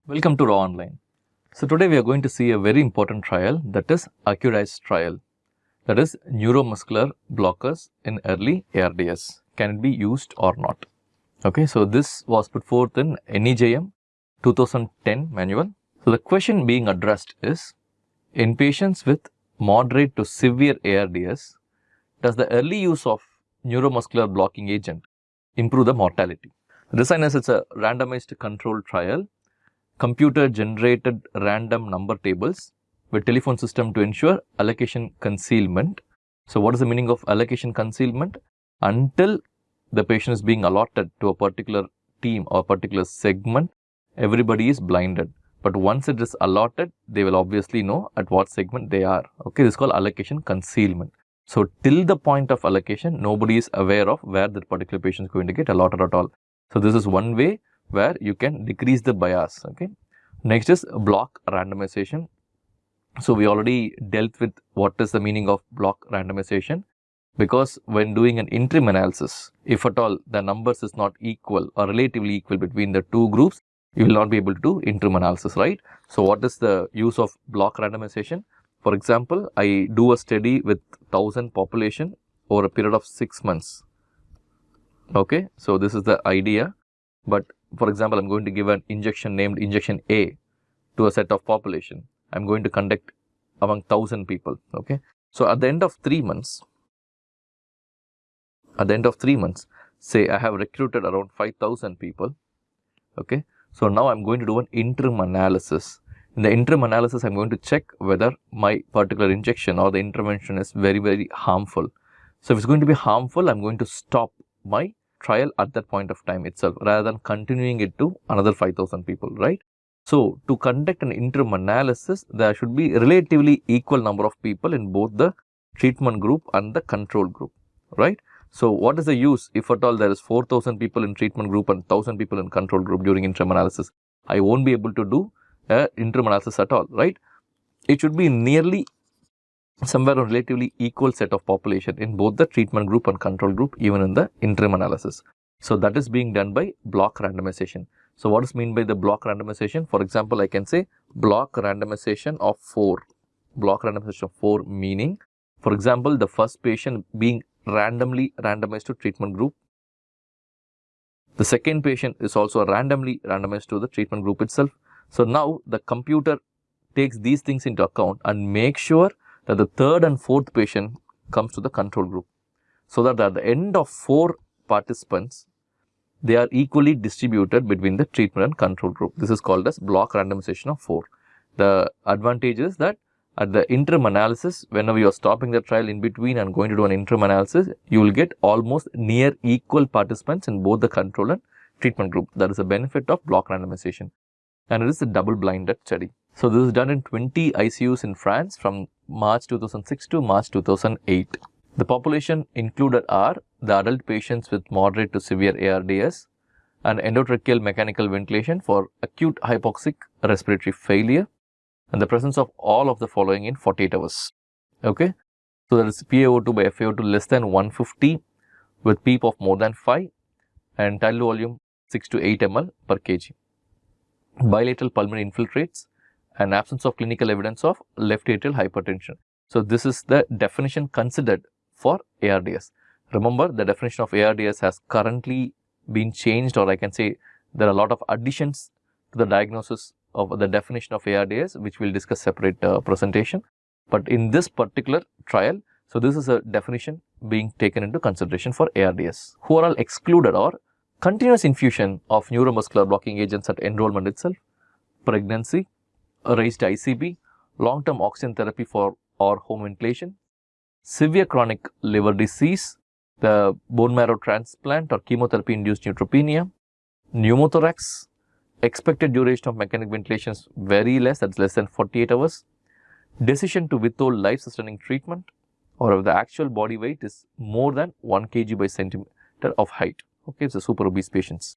Welcome to Raaonline. So today we are going to see a very important trial, that is ACURASYS trial, that is neuromuscular blockers in early ARDS. Can it be used or not? Okay, so this was put forth in NEJM 2010 manual. So the question being addressed is, in patients with moderate to severe ARDS, does the early use of neuromuscular blocking agent improve the mortality? The design is it's a randomized controlled trial, computer generated random number tables with telephone system to ensure allocation concealment. So what is the meaning of allocation concealment? Until the patient is being allotted to a particular team or particular segment, everybody is blinded. But once it is allotted, they will obviously know at what segment they are. Okay, this is called allocation concealment. So till the point of allocation, nobody is aware of where that particular patient is going to get allotted at all. So this is one way where you can decrease the bias. Okay. Next is block randomization. So we already dealt with what is the meaning of block randomization, because when doing an interim analysis, if at all the numbers is not equal or relatively equal between the two groups, you will not be able to do interim analysis, right? So what is the use of block randomization? For example, I do a study with 1000 population over a period of 6 months. Okay, so this is the idea. But for example, I'm going to give an injection named injection A to a set of population. I'm going to conduct among 1000 people. Okay. So at the end of 3 months, say I have recruited around 5000 people. Okay. So now I'm going to do an interim analysis. In the interim analysis, I'm going to check whether my particular injection or the intervention is very, very harmful. So if it's going to be harmful, I'm going to stop my trial at that point of time itself, rather than continuing it to another 5000 people, right? So to conduct an interim analysis, there should be relatively equal number of people in both the treatment group and the control group, right? So what is the use if at all there is 4000 people in treatment group and 1000 people in control group during interim analysis? I won't be able to do an interim analysis at all, right? It should be nearly somewhere a relatively equal set of population in both the treatment group and control group, even in the interim analysis. So that is being done by block randomization. So what is meant by the block randomization? For example, I can say block randomization of 4. Block randomization of 4 meaning, for example, the first patient being randomly randomized to treatment group. The second patient is also randomly randomized to the treatment group itself. So now the computer takes these things into account and makes sure that the third and fourth patient comes to the control group, so that at the end of 4 participants, they are equally distributed between the treatment and control group. This is called as block randomization of 4. The advantage is that at the interim analysis, whenever you are stopping the trial in between and going to do an interim analysis, you will get almost near equal participants in both the control and treatment group. That is a benefit of block randomization. And it is a double-blinded study. So this is done in 20 ICUs in France from March 2006 to March 2008. The population included are the adult patients with moderate to severe ARDS and endotracheal mechanical ventilation for acute hypoxic respiratory failure, and the presence of all of the following in 48 hours. Okay, so that is PaO2 by FaO2 less than 150 with PEEP of more than 5 and tidal volume 6 to 8 ml per kg. Bilateral pulmonary infiltrates and absence of clinical evidence of left atrial hypertension. So this is the definition considered for ARDS. Remember, the definition of ARDS has currently been changed, or I can say there are a lot of additions to the diagnosis of the definition of ARDS, which we'll discuss separate presentation. But in this particular trial, so this is a definition being taken into consideration for ARDS. Who are all excluded are continuous infusion of neuromuscular blocking agents at enrollment itself, pregnancy, raised ICB, long-term oxygen therapy for or home ventilation, severe chronic liver disease, the bone marrow transplant or chemotherapy-induced neutropenia, pneumothorax, expected duration of mechanical ventilation is very less, that's less than 48 hours, decision to withhold life-sustaining treatment, or if the actual body weight is more than 1 kg by centimeter of height. Okay, it's a super obese patients.